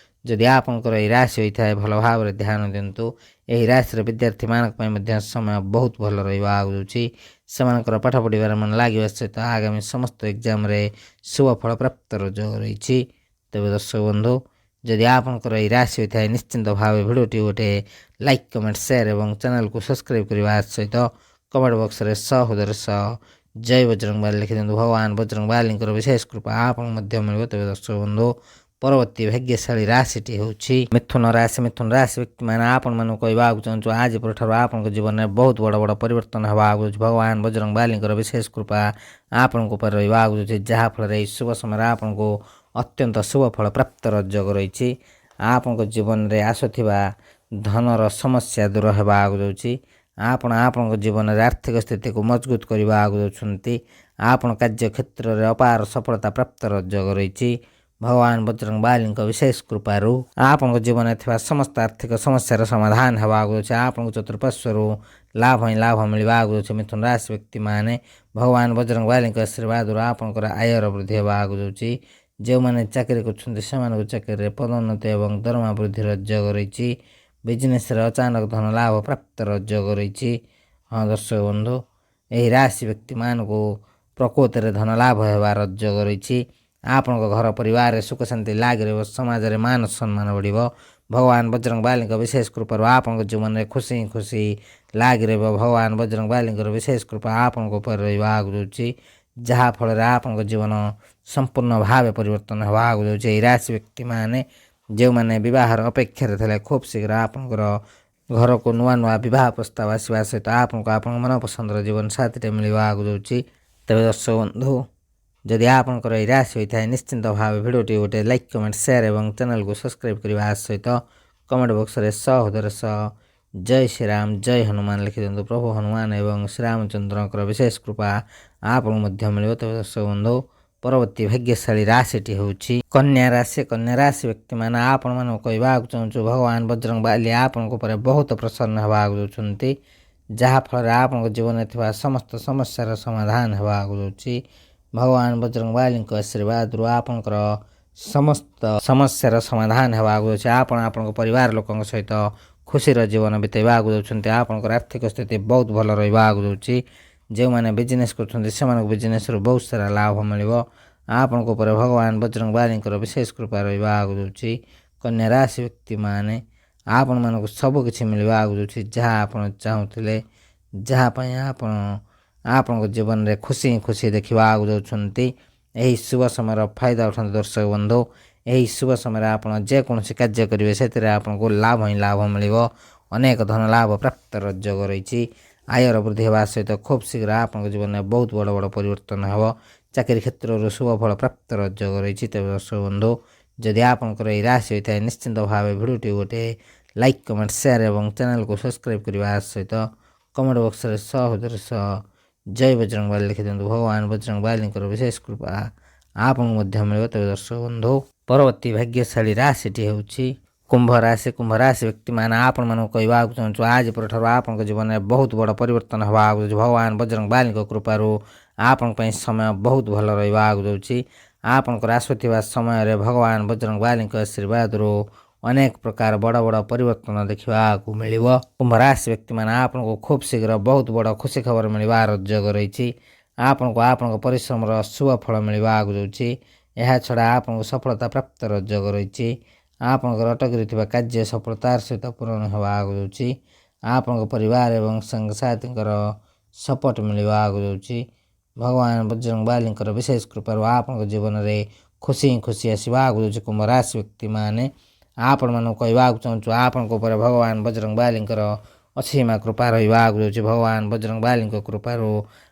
ଯଦି ଆପଣଙ୍କର ଏହି ରାଶି ହୋଇଥାଏ ଭଲ ଭାବରେ ଧ୍ୟାନ ଦିଅନ୍ତୁ। ଏହି ରାଶିର ବିଦ୍ୟାର୍ଥୀମାନଙ୍କ ପାଇଁ ମଧ୍ୟ ସମୟ ବହୁତ ଭଲ ରହିବା ଆଗୁଛି। ସେମାନଙ୍କର ପାଠ ପଢ଼ିବାରେ ମନ ଲାଗିବା ସହିତ ଆଗାମୀ ସମସ୍ତ ଏକ୍ଜାମରେ ଶୁଭ ଫଳ ପ୍ରାପ୍ତର ଯୋଗ ରହିଛି। ତେବେ ଦର୍ଶକ ବନ୍ଧୁ, ଯଦି ଆପଣଙ୍କର ଏହି ରାଶି ହୋଇଥାଏ ନିଶ୍ଚିନ୍ତ ଭାବେ ଭିଡ଼ିଓଟି ଗୋଟେ ଲାଇକ୍, କମେଣ୍ଟ, ସେୟାର ଏବଂ ଚ୍ୟାନେଲକୁ ସବସ୍କ୍ରାଇବ୍ କରିବା ସହିତ କମେଣ୍ଟ ବକ୍ସରେ ହୃଦୟରେ ଜୟ ବଜରଙ୍ଗ ବାଲି ଲେଖିଦିଅନ୍ତୁ। ଭଗବାନ ବଜରଙ୍ଗ ବାଲିଙ୍କର ବିଶେଷ କୃପା ଆପଣଙ୍କୁ ମଧ୍ୟ ମିଳିବ। ତେବେ ଦର୍ଶକ ବନ୍ଧୁ, ପରବର୍ତ୍ତୀ ଭାଗ୍ୟଶାଳୀ ରାଶିଟି ହେଉଛି ମିଥୁନ ରାଶି। ମିଥୁନ ରାଶି ବ୍ୟକ୍ତିମାନେ ଆପଣମାନଙ୍କୁ କହିବାକୁ ଚାହୁଁଛୁ ଆଜି ପରଠାରୁ ଆପଣଙ୍କ ଜୀବନରେ ବହୁତ ବଡ଼ ବଡ଼ ପରିବର୍ତ୍ତନ ହେବା ଆଗୁଛି। ଭଗବାନ ବଜରଙ୍ଗ ବାଲିଙ୍କର ବିଶେଷ କୃପା ଆପଣଙ୍କ ଉପରେ ରହିବା ଆଗୁଛି, ଯାହାଫଳରେ ଏହି ଶୁଭ ସମୟରେ ଆପଣଙ୍କୁ ଅତ୍ୟନ୍ତ ଶୁଭ ଫଳ ପ୍ରାପ୍ତର ଯୋଗ ରହିଛି। ଆପଣଙ୍କ ଜୀବନରେ ଆସୁଥିବା ଧନର ସମସ୍ୟା ଦୂର ହେବା ଆଗୁଯାଉଛି। ଆପଣ ଆପଣଙ୍କ ଜୀବନରେ ଆର୍ଥିକ ସ୍ଥିତିକୁ ମଜବୁତ କରିବା ଆଗୁଯାଉଛନ୍ତି। ଆପଣ କାର୍ଯ୍ୟକ୍ଷେତ୍ରରେ ଅପାର ସଫଳତା ପ୍ରାପ୍ତର ଯୋଗ ରହିଛି। ଭଗବାନ ବଜରଙ୍ଗ ବାଲିଙ୍କ ବିଶେଷ କୃପାରୁ ଆପଣଙ୍କ ଜୀବନରେ ଥିବା ସମସ୍ତ ଆର୍ଥିକ ସମସ୍ୟାର ସମାଧାନ ହେବା ଆଗୁଯାଉଛି। ଆପଣଙ୍କୁ ଚତୁଃପାର୍ଶ୍ୱରୁ ଲାଭ ହିଁ ଲାଭ ମିଳିବା ଆଗୁଯାଉଛି। ମିଥୁନ ରାଶି ବ୍ୟକ୍ତିମାନେ ଭଗବାନ ବଜରଙ୍ଗ ବାଲିଙ୍କ ଆଶୀର୍ବାଦରୁ ଆପଣଙ୍କର ଆୟର ବୃଦ୍ଧି ହେବା ଆଗୁଯାଉଛି। ଯେଉଁମାନେ ଚାକିରି କରୁଛନ୍ତି ସେମାନଙ୍କୁ ଚାକିରିରେ ପଦୋନ୍ନତି ଏବଂ ଦରମା ବୃଦ୍ଧିର ଯୋଗ ରହିଛି। ବିଜନେସ୍ରେ ଅଚାନକ ଧନ ଲାଭ ପ୍ରାପ୍ତର ଯୋଗ ରହିଛି। ହଁ ଦର୍ଶକ ବନ୍ଧୁ, ଏହି ରାଶି ବ୍ୟକ୍ତିମାନଙ୍କୁ ପ୍ରକୃତରେ ଧନ ଲାଭ ହେବାର ଯୋଗ ରହିଛି। ଆପଣଙ୍କ ଘର ପରିବାରରେ ସୁଖ ଶାନ୍ତି ଲାଗି ରହିବ, ସମାଜରେ ମାନ ସମ୍ମାନ ବଢ଼ିବ। ଭଗବାନ ବଜରଙ୍ଗ ବାଲିଙ୍କ ବିଶେଷ କୃପାରୁ ଆପଣଙ୍କ ଜୀବନରେ ଖୁସି ଖୁସି ଲାଗି ରହିବ। ଭଗବାନ ବଜରଙ୍ଗ ବାଲିଙ୍କର ବିଶେଷ କୃପା ଆପଣଙ୍କ ଉପରେ ରହିବା ଆଗୁଯାଉଛି, ଯାହାଫଳରେ ଆପଣଙ୍କ ଜୀବନ ସମ୍ପୂର୍ଣ୍ଣ ଭାବେ ପରିବର୍ତ୍ତନ ହେବା ଆଗୁଯାଉଛି। ଏହି ରାଶି ବ୍ୟକ୍ତିମାନେ ଯେଉଁମାନେ ବିବାହର ଅପେକ୍ଷାରେ ଥିଲେ ଖୁବ୍ ଶୀଘ୍ର ଆପଣଙ୍କର ଘରକୁ ନୂଆ ନୂଆ ବିବାହ ପ୍ରସ୍ତାବ ଆସିବା ସହିତ ଆପଣଙ୍କୁ ଆପଣଙ୍କ ମନପସନ୍ଦର ଜୀବନସାଥୀଟେ ମିଳିବା ଆଗୁଯାଉଛି। ତେବେ ଦର୍ଶକ ବନ୍ଧୁ, ଯଦି ଆପଣଙ୍କର ଏହି ରାଶି ହୋଇଥାଏ ନିଶ୍ଚିନ୍ତ ଭାବେ ଭିଡ଼ିଓଟି ଗୋଟେ ଲାଇକ୍, କମେଣ୍ଟ, ସେୟାର ଏବଂ ଚ୍ୟାନେଲକୁ ସବସ୍କ୍ରାଇବ୍ କରିବା ସହିତ କମେଣ୍ଟ ବକ୍ସରେ ହୃଦୟରେ ଜୟ ଶ୍ରୀରାମ, ଜୟ ହନୁମାନ ଲେଖିଦିଅନ୍ତୁ। ପ୍ରଭୁ ହନୁମାନ ଏବଂ ଶ୍ରୀରାମଚନ୍ଦ୍ରଙ୍କର ବିଶେଷ କୃପା ଆପଣଙ୍କୁ ମଧ୍ୟ ମିଳିବ। ତେବେ ଦର୍ଶକ ବନ୍ଧୁ, ପରବର୍ତ୍ତୀ ଭାଗ୍ୟଶାଳୀ ରାଶିଟି ହେଉଛି କନ୍ୟା ରାଶି। କନ୍ୟା ରାଶି ବ୍ୟକ୍ତିମାନେ ଆପଣମାନଙ୍କୁ କହିବାକୁ ଚାହୁଁଛୁ ଭଗବାନ ବଜରଙ୍ଗ ବାଲି ଆପଣଙ୍କ ଉପରେ ବହୁତ ପ୍ରସନ୍ନ ହେବାକୁ ଯାଉଛନ୍ତି, ଯାହାଫଳରେ ଆପଣଙ୍କ ଜୀବନରେ ଥିବା ସମସ୍ତ ସମସ୍ୟାର ସମାଧାନ ହେବା ଆଗୁଯାଉଛି। ଭଗବାନ ବଜରଙ୍ଗ ବାଲିଙ୍କ ଆଶୀର୍ବାଦରୁ ଆପଣଙ୍କର ସମସ୍ତ ସମସ୍ୟାର ସମାଧାନ ହେବା ଆଗୁଯାଉଛି। ଆପଣ ଆପଣଙ୍କ ପରିବାର ଲୋକଙ୍କ ସହିତ ଖୁସିର ଜୀବନ ବିତାଇବା ଆଗୁଯାଉଛନ୍ତି। ଆପଣଙ୍କର ଆର୍ଥିକ ସ୍ଥିତି ବହୁତ ଭଲ ରହିବା ଆଗୁଯାଉଛି। ଯେଉଁମାନେ ବିଜନେସ୍ କରୁଛନ୍ତି ସେମାନଙ୍କୁ ବିଜନେସ୍ରୁ ବହୁତ ସାରା ଲାଭ ମିଳିବ। ଆପଣଙ୍କ ଉପରେ ଭଗବାନ ବଜରଙ୍ଗ ବାଲିଙ୍କର ବିଶେଷ କୃପା ରହିବା ଆଗୁଯାଉଛି। କନ୍ୟା ରାଶି ବ୍ୟକ୍ତିମାନେ ଆପଣମାନଙ୍କୁ ସବୁ କିଛି ମିଳିବା ଆଗୁଯାଉଛି, ଯାହା ଆପଣ ଚାହୁଁଥିଲେ, ଯାହା ପାଇଁ ଆପଣ ଆପଣଙ୍କ ଜୀବନରେ ଖୁସି ଖୁସି ଦେଖିବା ଆଗୁଯାଉଛନ୍ତି। ଏହି ଶୁଭ ସମୟର ଫାଇଦା ଉଠାନ୍ତୁ ଦର୍ଶକ ବନ୍ଧୁ। ଏହି ଶୁଭ ସମୟରେ ଆପଣ ଯେକୌଣସି କାର୍ଯ୍ୟ କରିବେ ସେଥିରେ ଆପଣଙ୍କୁ ଲାଭ ହିଁ ଲାଭ ମିଳିବ। ଅନେକ ଧନ ଲାଭ ପ୍ରାପ୍ତର ଯୋଗ ରହିଛି। ଆୟର ବୃଦ୍ଧି ହେବା ସହିତ ଖୁବ୍ ଶୀଘ୍ର ଆପଣଙ୍କ ଜୀବନରେ ବହୁତ ବଡ଼ ବଡ଼ ପରିବର୍ତ୍ତନ ହେବ। ଚାକିରୀ କ୍ଷେତ୍ରରୁ ଶୁଭ ଫଳ ପ୍ରାପ୍ତର ଯୋଗ ରହିଛି। ତେବେ ଦର୍ଶକ ବନ୍ଧୁ, ଯଦି ଆପଣଙ୍କର ଏହି ରାଶି ହୋଇଥାଏ ନିଶ୍ଚିନ୍ତ ଭାବେ ଭିଡ଼ିଓଟି ଗୋଟେ ଲାଇକ୍, କମେଣ୍ଟ, ସେୟାର ଏବଂ ଚ୍ୟାନେଲକୁ ସବସ୍କ୍ରାଇବ୍ କରିବା ସହିତ କମେଣ୍ଟ ବକ୍ସରେ ସହୋଦର ସହ ଜୟ ବଜରଙ୍ଗବାଲି ଲେଖିଦିଅନ୍ତୁ। ଭଗବାନ ବଜରଙ୍ଗବାଲିଙ୍କର ବିଶେଷ କୃପା ଆପଣଙ୍କୁ ମଧ୍ୟ ମିଳିବ। ତେବେ ଦର୍ଶକ ବନ୍ଧୁ, ପରବର୍ତ୍ତୀ ଭାଗ୍ୟଶାଳୀ ରାଶିଟି ହେଉଛି କୁମ୍ଭ ରାଶି। କୁମ୍ଭ ରାଶି ବ୍ୟକ୍ତିମାନେ ଆପଣମାନଙ୍କୁ କହିବାକୁ ଚାହୁଁଛୁ ଆଜି ପରଠାରୁ ଆପଣଙ୍କ ଜୀବନରେ ବହୁତ ବଡ଼ ପରିବର୍ତ୍ତନ ହେବାକୁ ଯାଉଛି। ଭଗବାନ ବଜରଙ୍ଗବାଲିଙ୍କ କୃପାରୁ ଆପଣଙ୍କ ପାଇଁ ସମୟ ବହୁତ ଭଲ ରହିବାକୁ ଯାଉଛି। ଆପଣଙ୍କର ଆସୁଥିବା ସମୟରେ ଭଗବାନ ବଜରଙ୍ଗବାଲିଙ୍କ ଆଶୀର୍ବାଦରୁ ଅନେକ ପ୍ରକାର ବଡ଼ ବଡ଼ ପରିବର୍ତ୍ତନ ଦେଖିବାକୁ ମିଳିବ। କୁମ୍ଭ ରାଶି ବ୍ୟକ୍ତିମାନେ ଆପଣଙ୍କୁ ଖୁବ୍ ଶୀଘ୍ର ବହୁତ ବଡ଼ ଖୁସି ଖବର ମିଳିବାର ଯୋଗ ରହିଛି। ଆପଣଙ୍କୁ ଆପଣଙ୍କ ପରିଶ୍ରମର ଶୁଭ ଫଳ ମିଳିବାକୁ ଯାଉଛି। ଏହାଛଡ଼ା ଆପଣଙ୍କୁ ସଫଳତା ପ୍ରାପ୍ତର ଯୋଗ ରହିଛି। ଆପଣଙ୍କର ଅଟକି ରହିଥିବା କାର୍ଯ୍ୟ ସଫଳତାର ସହିତ ପୂରଣ ହେବାକୁ ଯାଉଛି। ଆପଣଙ୍କ ପରିବାର ଏବଂ ସାଙ୍ଗସାଥୀଙ୍କର ସପୋର୍ଟ ମିଳିବାକୁ ଯାଉଛି। ଭଗବାନ ବଜରଙ୍ଗବାଲିଙ୍କର ବିଶେଷ କୃପାରୁ ଆପଣଙ୍କ ଜୀବନରେ ଖୁସି ହିଁ ଖୁସି ଆସିବାକୁ ଯାଉଛି। କୁମ୍ଭ ରାଶି ବ୍ୟକ୍ତିମାନେ ଆପଣମାନଙ୍କୁ କହିବାକୁ ଚାହୁଁଛୁ ଆପଣଙ୍କ ଉପରେ ଭଗବାନ ବଜରଙ୍ଗବାଲିଙ୍କର ଅସୀମା କୃପା ରହିବାକୁ ଯାଉଛି। ଭଗବାନ ବଜରଙ୍ଗବାଲିଙ୍କ କୃପାରୁ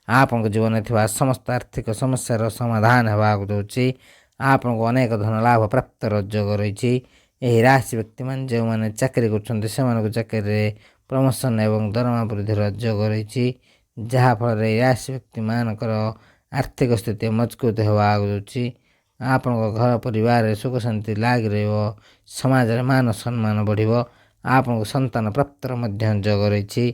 ଆପଣଙ୍କ ଜୀବନରେ ଥିବା ସମସ୍ତ ଆର୍ଥିକ ସମସ୍ୟାର ସମାଧାନ ହେବାକୁ ଯାଉଛି। ଆପଣଙ୍କୁ ଅନେକ ଧନ ଲାଭ ପ୍ରାପ୍ତର ଯୋଗ ରହିଛି। ଏହି ରାଶି ବ୍ୟକ୍ତିମାନେ ଯେଉଁମାନେ ଚାକିରି କରୁଛନ୍ତି ସେମାନଙ୍କୁ ଚାକିରିରେ ପ୍ରମୋସନ୍ ଏବଂ ଦରମା ବୃଦ୍ଧିର ଯୋଗ ରହିଛି। ଯାହାଫଳରେ ଏହି ରାଶି ବ୍ୟକ୍ତିମାନଙ୍କର ଆର୍ଥିକ ସ୍ଥିତି ମଜବୁତ ହେବାକୁ ଯାଉଛି। ଆପଣଙ୍କ ଘର ପରିବାରରେ ସୁଖ ଶାନ୍ତି ଲାଗି ରହିବ। ସମାଜରେ ମାନ ସମ୍ମାନ ବଢ଼ିବ। ଆପଣଙ୍କୁ ସନ୍ତାନ ପ୍ରାପ୍ତର ମଧ୍ୟ ଯୋଗ ରହିଛି।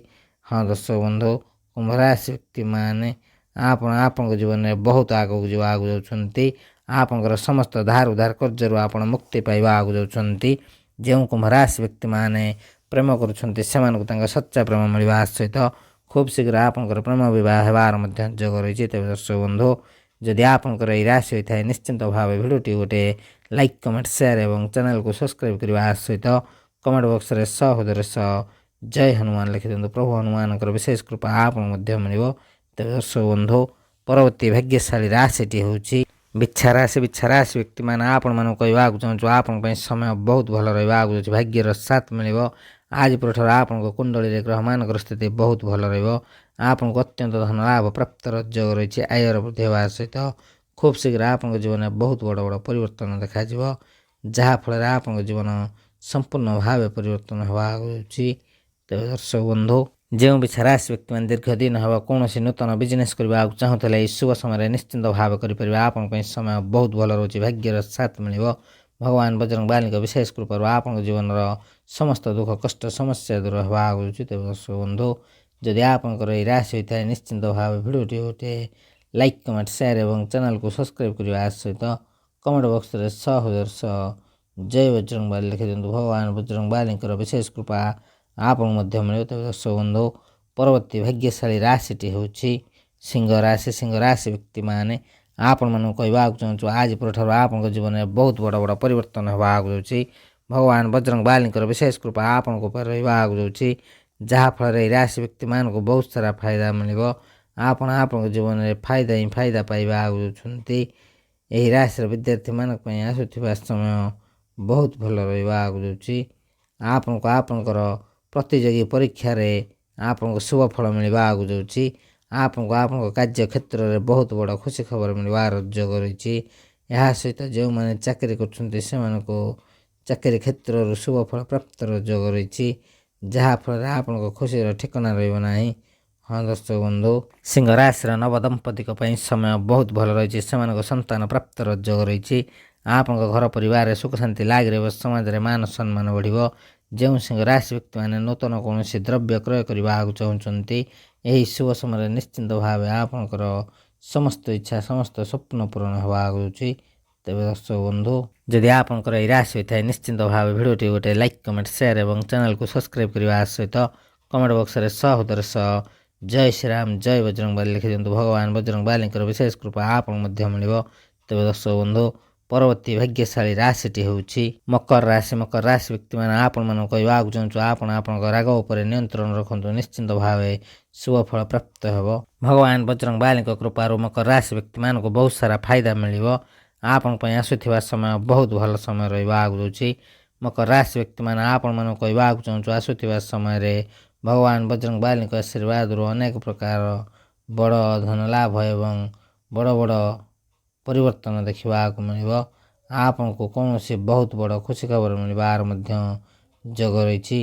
ହଁ ଦର୍ଶକ ବନ୍ଧୁ, କୁମ୍ଭ ରାଶି ବ୍ୟକ୍ତିମାନେ ଆପଣଙ୍କ ଜୀବନରେ ବହୁତ ଆଗକୁ ଯିବାକୁ ଯାଉଛନ୍ତି। ଆପଣଙ୍କର ସମସ୍ତ ଧାର ଉଧାର କର୍ଜରୁ ଆପଣ ମୁକ୍ତି ପାଇବାକୁ ଯାଉଛନ୍ତି। ଯେଉଁ କୁମ୍ଭ ରାଶି ବ୍ୟକ୍ତିମାନେ ପ୍ରେମ କରୁଛନ୍ତି ସେମାନଙ୍କୁ ତାଙ୍କ ସଚ୍ଚା ପ୍ରେମ ମିଳିବା ସହିତ ଖୁବ୍ ଶୀଘ୍ର ଆପଣଙ୍କର ପ୍ରେମ ବିବାହ ହେବାର ମଧ୍ୟ ଯୋଗ ରହିଛି। ତେବେ ଦର୍ଶକ ବନ୍ଧୁ, ଯଦି ଆପଣଙ୍କର ଏହି ରାଶି ହୋଇଥାଏ ନିଶ୍ଚିନ୍ତ ଭାବେ ଭିଡ଼ିଓଟି ଗୋଟେ ଲାଇକ୍, କମେଣ୍ଟ, ସେୟାର ଏବଂ ଚ୍ୟାନେଲକୁ ସବସ୍କ୍ରାଇବ୍ କରିବା ସହିତ କମେଣ୍ଟ ବକ୍ସରେ ସହୋଦର ସହ ଜୟ ହନୁମାନ ଲେଖିଦିଅନ୍ତୁ। ପ୍ରଭୁ ହନୁମାନଙ୍କର ବିଶେଷ କୃପା ଆପଣଙ୍କୁ ମଧ୍ୟ ମିଳିବ। ତେବେ ଦର୍ଶକ ବନ୍ଧୁ, ପରବର୍ତ୍ତୀ ଭାଗ୍ୟଶାଳୀ ରାଶିଟି ହେଉଛି ବିଚ୍ଛା ରାଶି। ବିଚ୍ଛା ରାଶି ବ୍ୟକ୍ତିମାନେ ଆପଣମାନଙ୍କୁ କହିବାକୁ ଚାହୁଁଛୁ ଆପଣଙ୍କ ପାଇଁ ସମୟ ବହୁତ ଭଲ ରହିବାକୁ ଯାଉଛି। ଭାଗ୍ୟର ସାଥ ମିଳିବ। ଆଜି ପରଠାରୁ ଆପଣଙ୍କ କୁଣ୍ଡଳୀରେ ଗ୍ରହମାନଙ୍କର ସ୍ଥିତି ବହୁତ ଭଲ ରହିବ। ଆପଣଙ୍କୁ ଅତ୍ୟନ୍ତ ଧନ ଲାଭ ପ୍ରାପ୍ତର ଯୋଗ ରହିଛି। ଆୟର ବୃଦ୍ଧି ହେବା ସହିତ ଖୁବ୍ ଶୀଘ୍ର ଆପଣଙ୍କ ଜୀବନରେ ବହୁତ ବଡ଼ ବଡ଼ ପରିବର୍ତ୍ତନ ଦେଖାଯିବ। ଯାହାଫଳରେ ଆପଣଙ୍କ ଜୀବନ ସମ୍ପୂର୍ଣ୍ଣ ଭାବେ ପରିବର୍ତ୍ତନ ହେବାକୁ ଯାଉଛି। ତେବେ ଦର୍ଶକ ବନ୍ଧୁ, ଯେଉଁ ବିଚ୍ଛା ରାଶି ବ୍ୟକ୍ତିମାନେ ଦୀର୍ଘ ଦିନ ହେବ କୌଣସି ନୂତନ ବିଜନେସ୍ କରିବାକୁ ଚାହୁଁଥିଲେ ଏହି ଶୁଭ ସମୟରେ ନିଶ୍ଚିନ୍ତ ଭାବେ କରିପାରିବେ। ଆପଣଙ୍କ ପାଇଁ ସମୟ ବହୁତ ଭଲ ରହୁଛି। ଭାଗ୍ୟର ସାଥ ମିଳିବ। ଭଗବାନ ବଜରଙ୍ଗବାଲିଙ୍କ ବିଶେଷ କୃପାରୁ ଆପଣଙ୍କ ଜୀବନର ସମସ୍ତ ଦୁଃଖ କଷ୍ଟ ସମସ୍ୟା ଦୂର ହେବାକୁ ଯାଉଛି। ତେବେ ଦର୍ଶକ ବନ୍ଧୁ, ଯଦି ଆପଣଙ୍କର ଏହି ରାଶି ହୋଇଥାଏ ନିଶ୍ଚିନ୍ତ ଭାବେ ଭିଡ଼ିଓଟି ଗୋଟେ ଲାଇକ୍, କମେଣ୍ଟ, ସେୟାର ଏବଂ ଚ୍ୟାନେଲକୁ ସବସ୍କ୍ରାଇବ୍ କରିବା ସହିତ କମେଣ୍ଟ ବକ୍ସରେ ସହୋଦର ସହ ଜୟ ବଜରଙ୍ଗବାଲି ଲେଖିଦିଅନ୍ତୁ। ଭଗବାନ ବଜରଙ୍ଗବାଲିଙ୍କର ବିଶେଷ କୃପା ଆପଣଙ୍କୁ ମଧ୍ୟ ମିଳିବ। ତେବେ ଦର୍ଶକ ବନ୍ଧୁ, ପରବର୍ତ୍ତୀ ଭାଗ୍ୟଶାଳୀ ରାଶିଟି ହେଉଛି ସିଂହ ରାଶି। ସିଂହ ରାଶି ବ୍ୟକ୍ତିମାନେ ଆପଣମାନଙ୍କୁ କହିବାକୁ ଚାହୁଁଛୁ ଆଜି ପରଠାରୁ ଆପଣଙ୍କ ଜୀବନରେ ବହୁତ ବଡ଼ ବଡ଼ ପରିବର୍ତ୍ତନ ହେବାକୁ ଯାଉଛି। ଭଗବାନ ବଜରଙ୍ଗବାଲିଙ୍କର ବିଶେଷ କୃପା ଆପଣଙ୍କ ଉପରେ ରହିବାକୁ ଯାଉଛି। ଯାହାଫଳରେ ଏହି ରାଶି ବ୍ୟକ୍ତିମାନଙ୍କୁ ବହୁତ ସାରା ଫାଇଦା ମିଳିବ। ଆପଣଙ୍କ ଜୀବନରେ ଫାଇଦା ହିଁ ଫାଇଦା ପାଇବାକୁ ଯାଉଛନ୍ତି। ଏହି ରାଶିର ବିଦ୍ୟାର୍ଥୀମାନଙ୍କ ପାଇଁ ଆସୁଥିବା ସମୟ ବହୁତ ଭଲ ରହିବାକୁ ଯାଉଛି। ଆପଣଙ୍କର ପ୍ରତିଯୋଗୀ ପରୀକ୍ଷାରେ ଆପଣଙ୍କୁ ଶୁଭ ଫଳ ମିଳିବାକୁ ଯାଉଛି। ଆପଣଙ୍କ କାର୍ଯ୍ୟ କ୍ଷେତ୍ରରେ ବହୁତ ବଡ଼ ଖୁସି ଖବର ମିଳିବାର ଯୋଗ ରହିଛି। ଏହା ସହିତ ଯେଉଁମାନେ ଚାକିରି କରୁଛନ୍ତି ସେମାନଙ୍କୁ ଚାକିରୀ କ୍ଷେତ୍ରରୁ ଶୁଭ ଫଳ ପ୍ରାପ୍ତର ଯୋଗ ରହିଛି। ଯାହାଫଳରେ ଆପଣଙ୍କ ଖୁସିର ଠିକଣା ରହିବ ନାହିଁ। ହଁ ଦର୍ଶକ ବନ୍ଧୁ, ସିଂହ ରାଶିର ନବଦମ୍ପତିଙ୍କ ପାଇଁ ସମୟ ବହୁତ ଭଲ ରହିଛି। ସେମାନଙ୍କ ସନ୍ତାନ ପ୍ରାପ୍ତର ଯୋଗ ରହିଛି। ଆପଣଙ୍କ ଘର ପରିବାରରେ ସୁଖ ଶାନ୍ତି ଲାଗି ରହିବ। ସମାଜରେ ମାନ ସମ୍ମାନ ବଢ଼ିବ। ଯେଉଁ ସିଂହ ରାଶି ବ୍ୟକ୍ତିମାନେ ନୂତନ କୌଣସି ଦ୍ରବ୍ୟ କ୍ରୟ କରିବାକୁ ଚାହୁଁଛନ୍ତି ଏହି ଶୁଭ ସମୟରେ ନିଶ୍ଚିନ୍ତ ଭାବେ ଆପଣଙ୍କର ସମସ୍ତ ଇଚ୍ଛା ସମସ୍ତ ସ୍ୱପ୍ନ ପୂରଣ ହେବାକୁ ଯାଉଛି। ତେବେ ଦର୍ଶକ ବନ୍ଧୁ, ଯଦି ଆପଣଙ୍କର ଏହି ରାଶି ହୋଇଥାଏ ନିଶ୍ଚିନ୍ତ ଭାବେ ଭିଡ଼ିଓଟି ଗୋଟେ ଲାଇକ୍, କମେଣ୍ଟ, ସେୟାର ଏବଂ ଚ୍ୟାନେଲକୁ ସବସ୍କ୍ରାଇବ୍ କରିବା ସହିତ କମେଣ୍ଟ ବକ୍ସରେ ସହୋଦର ସହ ଜୟ ଶ୍ରୀରାମ ଜୟ ବଜରଙ୍ଗବାଲି ଲେଖିଦିଅନ୍ତୁ। ଭଗବାନ ବଜରଙ୍ଗବାଲିଙ୍କର ବିଶେଷ କୃପା ଆପଣଙ୍କୁ ମଧ୍ୟ ମିଳିବ। ତେବେ ଦର୍ଶକ ବନ୍ଧୁ, ପରବର୍ତ୍ତୀ ଭାଗ୍ୟଶାଳୀ ରାଶିଟି ହେଉଛି ମକର ରାଶି। ମକର ରାଶି ବ୍ୟକ୍ତିମାନେ ଆପଣମାନଙ୍କୁ କହିବାକୁ ଚାହୁଁଛୁ, ଆପଣ ଆପଣଙ୍କ ରାଗ ଉପରେ ନିୟନ୍ତ୍ରଣ ରଖନ୍ତୁ। ନିଶ୍ଚିନ୍ତ ଭାବେ ଶୁଭ ଫଳ ପ୍ରାପ୍ତ ହେବ। ଭଗବାନ ବଜରଙ୍ଗ ବାଲିଙ୍କ କୃପାରୁ ମକର ରାଶି ବ୍ୟକ୍ତିମାନଙ୍କୁ ବହୁତ ସାରା ଫାଇଦା ମିଳିବ। ଆପଣଙ୍କ ପାଇଁ ଆସୁଥିବା ସମୟ ବହୁତ ଭଲ ସମୟ ରହିବ ଆଗକୁ ଯାଉଛି। ମକର ରାଶି ବ୍ୟକ୍ତିମାନେ ଆପଣମାନଙ୍କୁ କହିବାକୁ ଚାହୁଁଛୁ, ଆସୁଥିବା ସମୟରେ ଭଗବାନ ବଜରଙ୍ଗ ବାଲିଙ୍କ ଆଶୀର୍ବାଦରୁ ଅନେକ ପ୍ରକାର ବଡ଼ ଧନ ଲାଭ ଏବଂ ବଡ଼ ବଡ଼ ପରିବର୍ତ୍ତନ ଦେଖିବାକୁ ମିଳିବ। ଆପଣଙ୍କୁ କୌଣସି ବହୁତ ବଡ଼ ଖୁସି ଖବର ମିଳିବାର ମଧ୍ୟ ଯୋଗ ରହିଛି।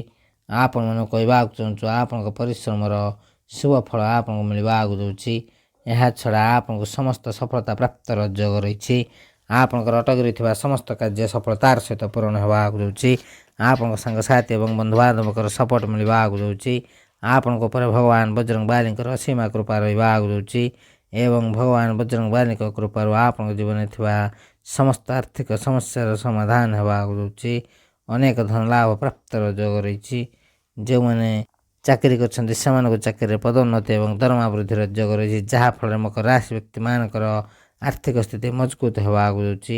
ଆପଣମାନଙ୍କୁ କହିବାକୁ ଚାହୁଁଛୁ, ଆପଣଙ୍କ ପରିଶ୍ରମର ଶୁଭ ଫଳ ଆପଣଙ୍କୁ ମିଳିବାକୁ ଯାଉଛି। ଏହା ଛଡ଼ା ଆପଣଙ୍କୁ ସମସ୍ତ ସଫଳତା ପ୍ରାପ୍ତର ଯୋଗ ରହିଛି। ଆପଣଙ୍କର ଅଟକି ରହିଥିବା ସମସ୍ତ କାର୍ଯ୍ୟ ସଫଳତାର ସହିତ ପୂରଣ ହେବାକୁ ଯାଉଛି। ଆପଣଙ୍କ ସାଙ୍ଗସାଥି ଏବଂ ବନ୍ଧୁବାନ୍ଧବଙ୍କର ସପୋର୍ଟ ମିଳିବାକୁ ଯାଉଛି। ଆପଣଙ୍କ ଉପରେ ଭଗବାନ ବଜରଙ୍ଗ ବାଲିଙ୍କର ଅସୀମ କୃପା ରହିବାକୁ ଯାଉଛି ଏବଂ ଭଗବାନ ବଜରଙ୍ଗ ବାଲିଙ୍କ କୃପାରୁ ଆପଣଙ୍କ ଜୀବନରେ ଥିବା ସମସ୍ତ ଆର୍ଥିକ ସମସ୍ୟାର ସମାଧାନ ହେବାକୁ ଯାଉଛି। ଅନେକ ଧନ ଲାଭ ପ୍ରାପ୍ତର ଯୋଗ ରହିଛି। ଯେଉଁମାନେ ଚାକିରି କରିଛନ୍ତି ସେମାନଙ୍କୁ ଚାକିରିରେ ପଦୋନ୍ନତି ଏବଂ ଦରମା ବୃଦ୍ଧିର ଯୋଗ ରହିଛି, ଯାହାଫଳରେ ମକର ରାଶି ବ୍ୟକ୍ତିମାନଙ୍କର ଆର୍ଥିକ ସ୍ଥିତି ମଜବୁତ ହେବାକୁ ଯାଉଛି।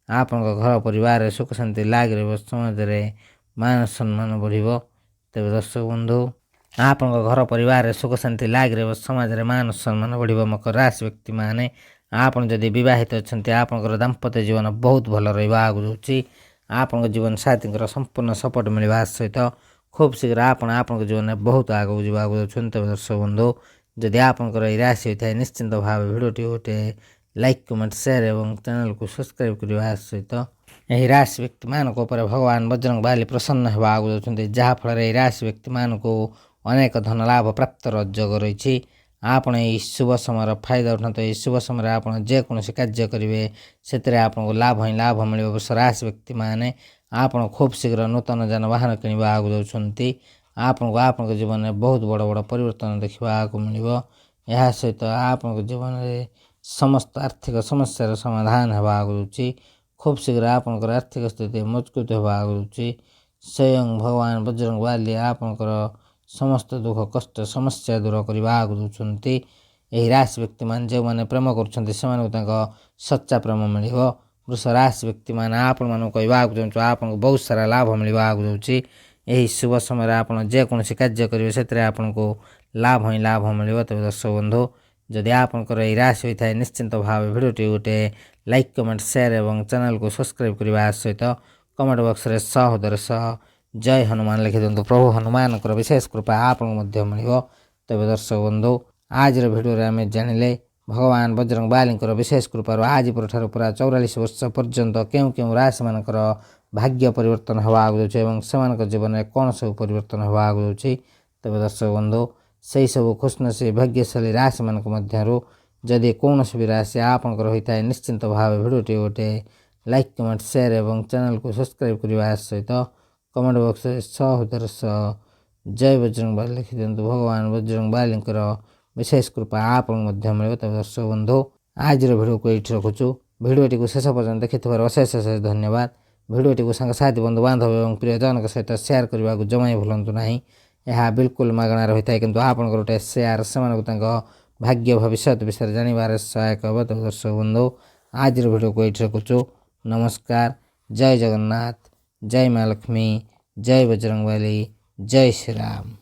ଆପଣଙ୍କ ଘର ପରିବାରରେ ସୁଖ ଶାନ୍ତି ଲାଗି ରହିବ। ସମାଜରେ ମାନ ସମ୍ମାନ ବଢ଼ିବ। ତେବେ ଦର୍ଶକ ବନ୍ଧୁ, ଆପଣଙ୍କ ଘର ପରିବାରରେ ସୁଖ ଶାନ୍ତି ଲାଗି ରହିବ। ସମାଜରେ ମାନ ସମ୍ମାନ ବଢ଼ିବ। ମକର ରାଶି ବ୍ୟକ୍ତିମାନେ ଆପଣ ଯଦି ବିବାହିତ ଅଛନ୍ତି, ଆପଣଙ୍କର ଦାମ୍ପତ୍ୟ ଜୀବନ ବହୁତ ଭଲ ରହିବ ଆଗକୁ ଯାଉଛି। ଆପଣଙ୍କ ଜୀବନସାଥୀଙ୍କର ସମ୍ପୂର୍ଣ୍ଣ ସପୋର୍ଟ ମିଳିବା ସହିତ ଖୁବ୍ ଶୀଘ୍ର ଆପଣ ଆପଣଙ୍କ ଜୀବନରେ ବହୁତ ଆଗକୁ ଯିବାକୁ ଯାଉଛନ୍ତି। ତେବେ ଦର୍ଶକ ବନ୍ଧୁ, ଯଦି ଆପଣଙ୍କର ଏହି ରାଶି ହୋଇଥାଏ, ନିଶ୍ଚିନ୍ତ ଭାବେ ଭିଡ଼ିଓଟି ଗୋଟେ ଲାଇକ୍ କମେଣ୍ଟ ସେୟାର ଏବଂ ଚ୍ୟାନେଲକୁ ସବସ୍କ୍ରାଇବ୍ କରିବା ସହିତ ଏହି ରାଶି ବ୍ୟକ୍ତିମାନଙ୍କ ଉପରେ ଭଗବାନ ବଜରଙ୍ଗ ବାଲି ପ୍ରସନ୍ନ ହେବାକୁ ଯାଉଛନ୍ତି, ଯାହାଫଳରେ ଏହି ରାଶି ବ୍ୟକ୍ତିମାନଙ୍କୁ ଅନେକ ଧନ ଲାଭ ପ୍ରାପ୍ତର ଯୋଗ ରହିଛି। ଆପଣ ଏହି ଶୁଭ ସମୟର ଫାଇଦା ଉଠାନ୍ତୁ। ଏହି ଶୁଭ ସମୟରେ ଆପଣ ଯେକୌଣସି କାର୍ଯ୍ୟ କରିବେ ସେଥିରେ ଆପଣଙ୍କୁ ଲାଭ ହିଁ ଲାଭ ମିଳିବ। ରାଶି ବ୍ୟକ୍ତିମାନେ ଆପଣ ଖୁବ୍ ଶୀଘ୍ର ନୂତନ ଯାନବାହନ କିଣିବାକୁ ଯାଉଛନ୍ତି। ଆପଣଙ୍କୁ ଆପଣଙ୍କ ଜୀବନରେ ବହୁତ ବଡ଼ ବଡ଼ ପରିବର୍ତ୍ତନ ଦେଖିବାକୁ ମିଳିବ। ଏହା ସହିତ ଆପଣଙ୍କ ଜୀବନରେ ସମସ୍ତ ଆର୍ଥିକ ସମସ୍ୟାର ସମାଧାନ ହେବାକୁ ଯାଉଛି। ଖୁବ୍ ଶୀଘ୍ର ଆପଣଙ୍କର ଆର୍ଥିକ ସ୍ଥିତି ମଜବୁତ ହେବାକୁ ଯାଉଛି। ସ୍ୱୟଂ ଭଗବାନ ବଜରଙ୍ଗ ବାଲି ଆପଣଙ୍କର ସମସ୍ତ ଦୁଃଖ କଷ୍ଟ ସମସ୍ୟା ଦୂର କରିବାକୁ ଯାଉଛନ୍ତି। ଏହି ରାଶି ବ୍ୟକ୍ତିମାନେ ଯେଉଁମାନେ ପ୍ରେମ କରୁଛନ୍ତି ସେମାନଙ୍କୁ ତାଙ୍କ ସଚ୍ଚା ପ୍ରେମ ମିଳିବ। ବୃଷ ରାଶି ବ୍ୟକ୍ତିମାନେ ଆପଣମାନଙ୍କୁ କହିବାକୁ ଚାହୁଁଛୁ, ଆପଣଙ୍କୁ ବହୁତ ସାରା ଲାଭ ମିଳିବାକୁ ଯାଉଛି। ଏହି ଶୁଭ ସମୟରେ ଆପଣ ଯେକୌଣସି କାର୍ଯ୍ୟ କରିବେ ସେଥିରେ ଆପଣଙ୍କୁ ଲାଭ ହିଁ ଲାଭ ମିଳିବ। ତେବେ ଦର୍ଶକ ବନ୍ଧୁ, ଯଦି ଆପଣଙ୍କର ଏହି ରାଶି ହୋଇଥାଏ, ନିଶ୍ଚିନ୍ତ ଭାବେ ଭିଡ଼ିଓଟି ଗୋଟେ ଲାଇକ୍ କମେଣ୍ଟ ସେୟାର ଏବଂ ଚ୍ୟାନେଲକୁ ସବସ୍କ୍ରାଇବ୍ କରିବା ସହିତ କମେଣ୍ଟ ବକ୍ସରେ ସହୋଦର ସହ ଜୟ ହନୁମାନ ଲେଖିଦିଅନ୍ତୁ। ପ୍ରଭୁ ହନୁମାନଙ୍କର ବିଶେଷ କୃପା ଆପଣଙ୍କୁ ମଧ୍ୟ ମିଳିବ। ତେବେ ଦର୍ଶକ ବନ୍ଧୁ, ଆଜିର ଭିଡ଼ିଓରେ ଆମେ ଜାଣିଲେ ଭଗବାନ ବଜରଙ୍ଗ ବାଲିଙ୍କର ବିଶେଷ କୃପାରୁ ଆଜି ପରଠାରୁ ପୁରା 44 ବର୍ଷ ପର୍ଯ୍ୟନ୍ତ କେଉଁ କେଉଁ ରାଶିମାନଙ୍କର ଭାଗ୍ୟ ପରିବର୍ତ୍ତନ ହେବାକୁ ଯାଉଛି ଏବଂ ସେମାନଙ୍କ ଜୀବନରେ କ'ଣ ସବୁ ପରିବର୍ତ୍ତନ ହେବାକୁ ଯାଉଛି। ତେବେ ଦର୍ଶକ ବନ୍ଧୁ, ସେହିସବୁ ଖୁସିନସିବ ଭାଗ୍ୟଶାଳୀ ରାଶିମାନଙ୍କ ମଧ୍ୟରୁ ଯଦି କୌଣସି ବି ରାଶି ଆପଣଙ୍କର ହୋଇଥାଏ, ନିଶ୍ଚିନ୍ତ ଭାବେ ଭିଡ଼ିଓଟି ଗୋଟେ ଲାଇକ୍ କମେଣ୍ଟ ସେୟାର ଏବଂ ଚ୍ୟାନେଲକୁ ସବସ୍କ୍ରାଇବ୍ କରିବା ସହିତ କମେଣ୍ଟ ବକ୍ସରେ ସହୋଦର ସହ ଜୟ ବଜରଙ୍ଗ ବାଲି ଲେଖିଦିଅନ୍ତୁ। ଭଗବାନ ବଜରଙ୍ଗ ବାଲିଙ୍କର ବିଶେଷ କୃପା ଆପଣଙ୍କୁ ମଧ୍ୟ ମିଳିବ। ତେବେ ଦର୍ଶକ ବନ୍ଧୁ, ଆଜିର ଭିଡ଼ିଓକୁ ଏଇଠି ରଖୁଛୁ। ଭିଡ଼ିଓଟିକୁ ଶେଷ ପର୍ଯ୍ୟନ୍ତ ଦେଖିଥିବାରୁ ଅଶେଷ ଅଶେଷ ଧନ୍ୟବାଦ। ଭିଡ଼ିଓଟିକୁ ସାଙ୍ଗସାଥି ବନ୍ଧୁବାନ୍ଧବ ଏବଂ ପ୍ରିୟଜନଙ୍କ ସହିତ ସେୟାର କରିବାକୁ ଜମା ଭୁଲନ୍ତୁ ନାହିଁ। ଏହା ବିଲକୁଲ ମାଗଣାରେ ହୋଇଥାଏ, କିନ୍ତୁ ଆପଣଙ୍କର ଗୋଟେ ସେୟାର ସେମାନଙ୍କୁ ତାଙ୍କ ଭାଗ୍ୟ ଭବିଷ୍ୟତ ବିଷୟରେ ଜାଣିବାରେ ସହାୟକ ହେବ। ତେବେ ଦର୍ଶକ ବନ୍ଧୁ, ଆଜିର ଭିଡ଼ିଓକୁ ଏଇଠି ରଖୁଛୁ। ନମସ୍କାର, ଜୟ ଜଗନ୍ନାଥ, ଜୟ ମା ଲକ୍ଷ୍ମୀ, ଜୟ ବଜରଙ୍ଗ ବାଲି, ଜୟ ଶ୍ରୀରାମ।